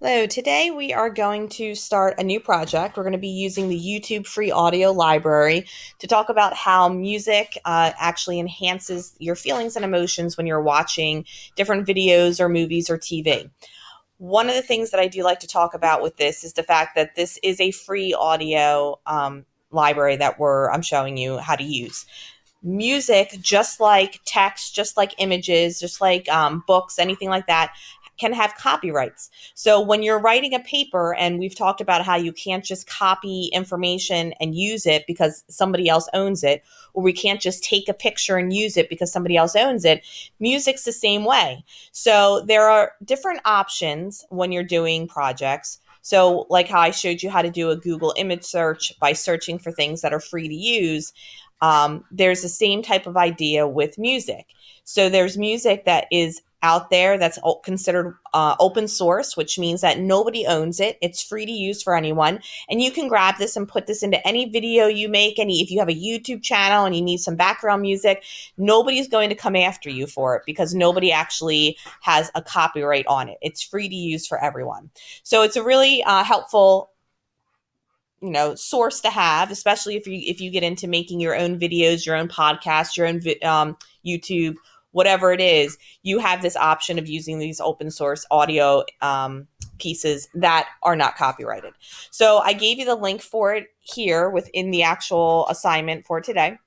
Hello, today we are going to start a new project. We're going to be using the YouTube free audio library to talk about how music actually enhances your feelings and emotions when you're watching different videos or movies or TV. One of the things that I do like to talk about with this is the fact that this is a free audio library that I'm showing you how to use. Music, just like text, just like images, just like books, anything like that, can have copyrights. So when you're writing a paper, and we've talked about how you can't just copy information and use it because somebody else owns it, or we can't just take a picture and use it because somebody else owns it, music's the same way. So there are different options when you're doing projects. So like how I showed you how to do a Google image search by searching for things that are free to use. There's the same type of idea with music. So there's music that is out there that's considered open source, which means that nobody owns it. It's free to use for anyone. And you can grab this and put this into any video you make. If you have a YouTube channel and you need some background music, nobody's going to come after you for it because nobody actually has a copyright on it. It's free to use for everyone. So it's a really helpful source to have, especially if you get into making your own videos, your own podcast, your own YouTube, whatever it is. You have this option of using these open source audio pieces that are not copyrighted. So I gave you the link for it here within the actual assignment for today.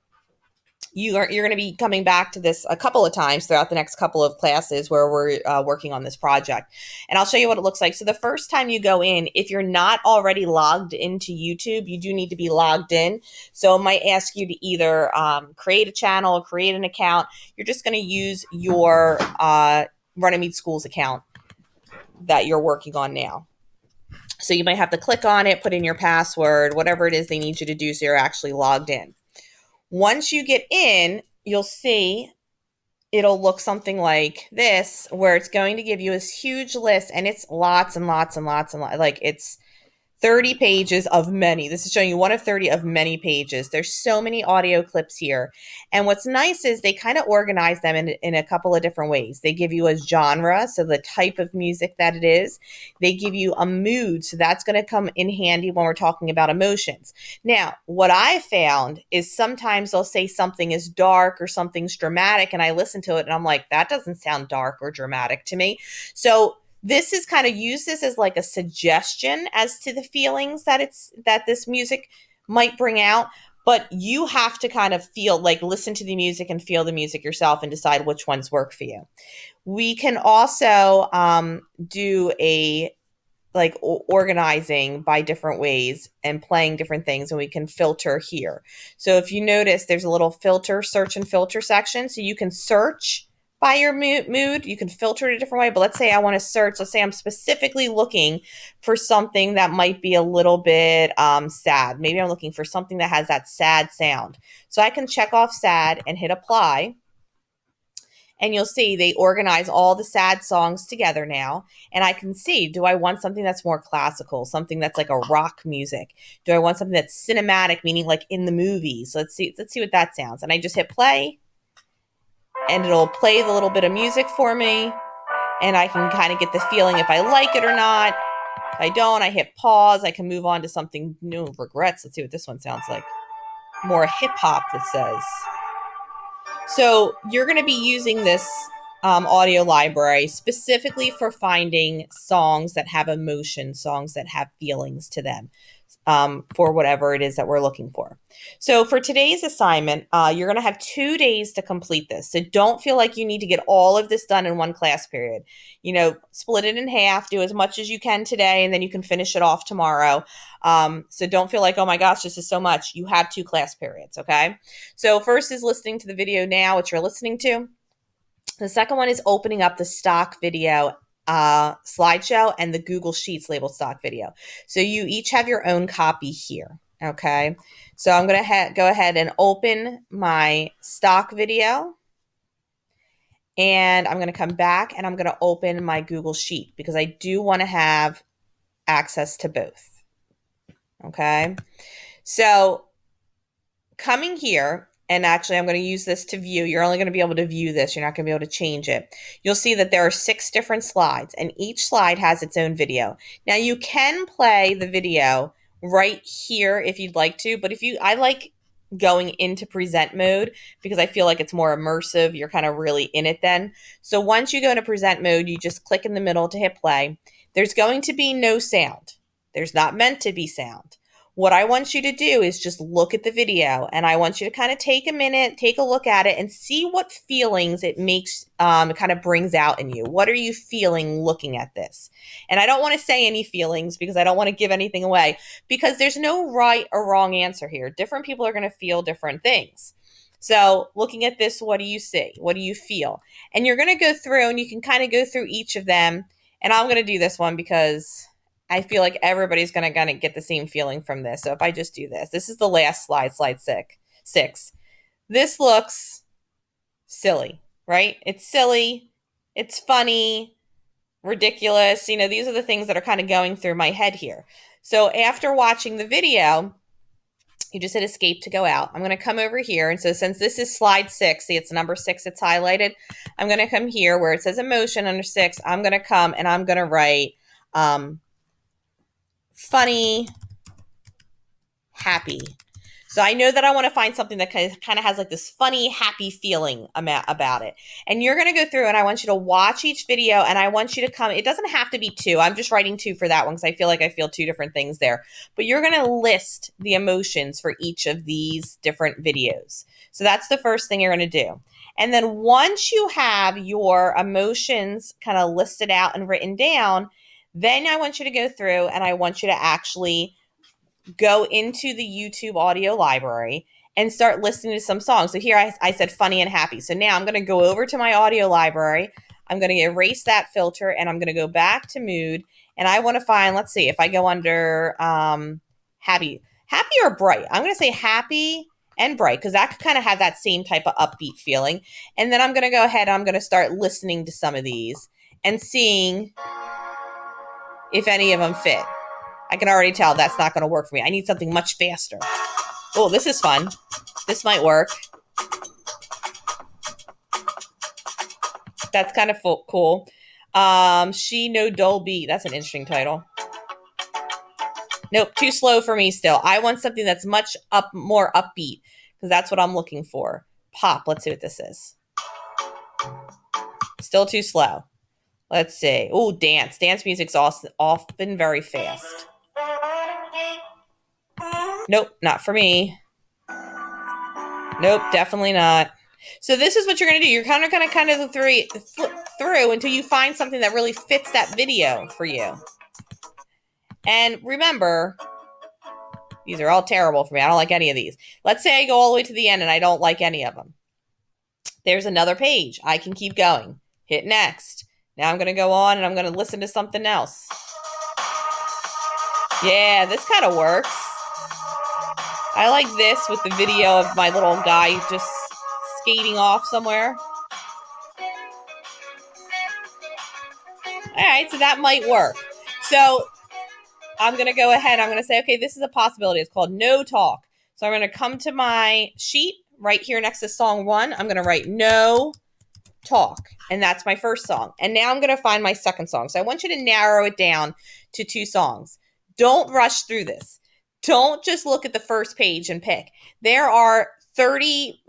You're going to be coming back to this a couple of times throughout the next couple of classes where we're working on this project. And I'll show you what it looks like. So the first time you go in, if you're not already logged into YouTube, you do need to be logged in. So it might ask you to either create a channel or create an account. You're just going to use your Runnymede Schools account that you're working on now. So you might have to click on it, put in your password, whatever it is they need you to do so you're actually logged in. Once you get in, you'll see it'll look something like this, where it's going to give you this huge list, and it's lots and lots and lots and lots. Like it's 30 pages of many. This is showing you one of 30 of many pages. There's so many audio clips here. And what's nice is they kind of organize them in a couple of different ways. They give you a genre, so the type of music that it is. They give you a mood, so that's going to come in handy when we're talking about emotions. Now, what I found is sometimes they'll say something is dark or something's dramatic, and I listen to it and I'm like, that doesn't sound dark or dramatic to me. So this is kind of use this as like a suggestion as to the feelings that this music might bring out, but you have to kind of feel like listen to the music and feel the music yourself and decide which ones work for you. We can also do a organizing by different ways and playing different things, and we can filter here. So if you notice, there's a little filter, search and filter section, so you can search by your mood. You can filter it a different way, but let's say I want to search. Let's say I'm specifically looking for something that might be a little bit sad. Maybe I'm looking for something that has that sad sound. So I can check off sad and hit apply. And you'll see they organize all the sad songs together now. And I can see, do I want something that's more classical, something that's like a rock music? Do I want something that's cinematic, meaning like in the movies? Let's see what that sounds. And I just hit play, and it'll play the little bit of music for me, and I can kind of get the feeling if I like it or not. If I don't, I hit pause. I can move on to something new. Regrets. Let's see what this one sounds like. More hip hop, it says. So you're going to be using this audio library specifically for finding songs that have emotion, songs that have feelings to them. For whatever it is that we're looking for. So for today's assignment, you're going to have 2 days to complete this. So don't feel like you need to get all of this done in one class period. Split it in half, do as much as you can today, and then you can finish it off tomorrow. So don't feel like, oh my gosh, this is so much. You have 2 class periods, okay? So first is listening to the video now, which you're listening to. The second one is opening up the stock video slideshow and the Google Sheets labeled stock video. So you each have your own copy here. Okay. So I'm going to go ahead and open my stock video, and I'm going to come back and I'm going to open my Google Sheet because I do want to have access to both. Okay. So coming here, and actually I'm going to use this to view. You're only going to be able to view this. You're not going to be able to change it. You'll see that there are 6 different slides, and each slide has its own video. Now you can play the video right here if you'd like to, but I like going into present mode because I feel like it's more immersive. You're kind of really in it then. So once you go into present mode, you just click in the middle to hit play. There's going to be no sound. There's not meant to be sound. What I want you to do is just look at the video, and I want you to kind of take a minute, take a look at it, and see what feelings it makes, it kind of brings out in you. What are you feeling looking at this? And I don't want to say any feelings because I don't want to give anything away, because there's no right or wrong answer here. Different people are going to feel different things. So looking at this, what do you see? What do you feel? And you're going to go through, and you can kind of go through each of them. And I'm going to do this one because I feel like everybody's going to get the same feeling from this. So if I just do this, this is the last slide, slide 6. This looks silly, right? It's silly. It's funny, ridiculous. You know, these are the things that are kind of going through my head here. So after watching the video, you just hit escape to go out. I'm going to come over here. And so since this is slide 6, see it's number 6, it's highlighted. I'm going to come here where it says emotion under 6. I'm going to come and I'm going to write, funny, happy. So I know that I want to find something that kind of has like this funny, happy feeling about it. And you're going to go through, and I want you to watch each video, and I want you to come. It doesn't have to be 2. I'm just writing 2 for that one because I feel like I feel 2 different things there. But you're going to list the emotions for each of these different videos. So that's the first thing you're going to do. And then once you have your emotions kind of listed out and written down, then I want you to go through, and I want you to actually go into the YouTube audio library and start listening to some songs. So here I said funny and happy. So now I'm going to go over to my audio library. I'm going to erase that filter, and I'm going to go back to mood. And I want to find, let's see, if I go under happy or bright. I'm going to say happy and bright because that could kind of have that same type of upbeat feeling. And then I'm going to go ahead and I'm going to start listening to some of these and seeing if any of them fit. I can already tell that's not going to work for me. I need something much faster. Oh, this is fun. This might work. That's kind of cool. She No Dolby. That's an interesting title. Nope, too slow for me still. I want something that's much more upbeat because that's what I'm looking for. Pop. Let's see what this is. Still too slow. Let's see. Oh, dance. Dance music's often very fast. Nope, not for me. Nope, definitely not. So this is what you're going to do. You're kind of going to flip through until you find something that really fits that video for you. And remember, these are all terrible for me. I don't like any of these. Let's say I go all the way to the end and I don't like any of them. There's another page. I can keep going. Hit next. Now I'm going to go on and I'm going to listen to something else. Yeah, this kind of works. I like this with the video of my little guy just skating off somewhere. All right, so that might work. So I'm going to go ahead. I'm going to say, okay, this is a possibility. It's called no talk. So I'm going to come to my sheet right here next to song 1. I'm going to write no talk. And that's my first song. And now I'm going to find my second song. So I want you to narrow it down to 2 songs. Don't rush through this. Don't just look at the first page and pick. There are 30,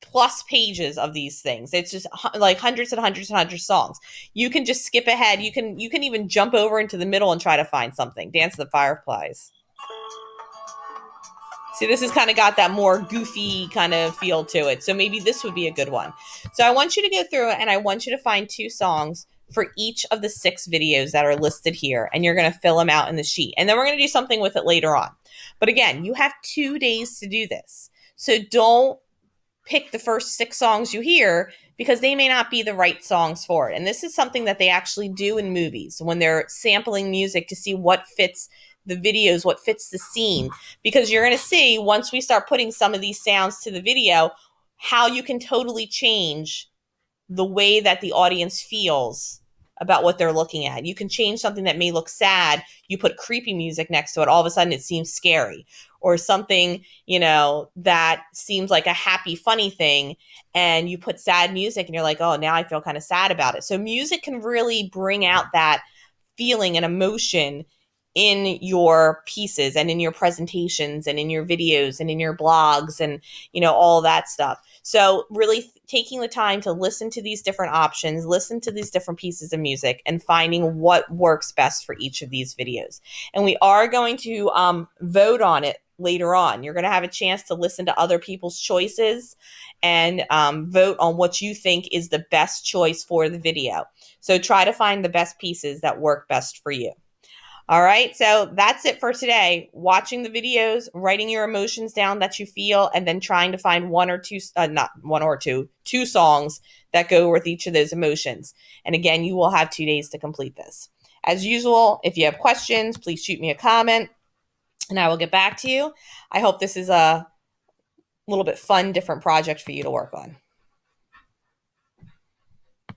plus pages of these things. It's just like hundreds and hundreds and hundreds of songs. You can just skip ahead. You can even jump over into the middle and try to find something. Dance of the Fireflies. See, this has kind of got that more goofy kind of feel to it. So maybe this would be a good one. So I want you to go through it and I want you to find 2 songs for each of the 6 videos that are listed here. And you're going to fill them out in the sheet. And then we're going to do something with it later on. But again, you have 2 days to do this. So don't pick the first 6 songs you hear because they may not be the right songs for it. And this is something that they actually do in movies when they're sampling music to see what fits the videos, what fits the scene. Because you're going to see once we start putting some of these sounds to the video, how you can totally change the way that the audience feels about what they're looking at. You can change something that may look sad. You put creepy music next to it. All of a sudden it seems scary, or something, that seems like a happy, funny thing. And you put sad music and you're like, oh, now I feel kind of sad about it. So music can really bring out that feeling and emotion in your pieces and in your presentations and in your videos and in your blogs and, all that stuff. So really taking the time to listen to these different options, listen to these different pieces of music, and finding what works best for each of these videos. And we are going to vote on it later on. You're going to have a chance to listen to other people's choices and vote on what you think is the best choice for the video. So try to find the best pieces that work best for you. All right, so that's it for today. Watching the videos, writing your emotions down that you feel, and then trying to find two songs that go with each of those emotions. And again, you will have 2 days to complete this. As usual, if you have questions, please shoot me a comment and I will get back to you. I hope this is a little bit fun, different project for you to work on.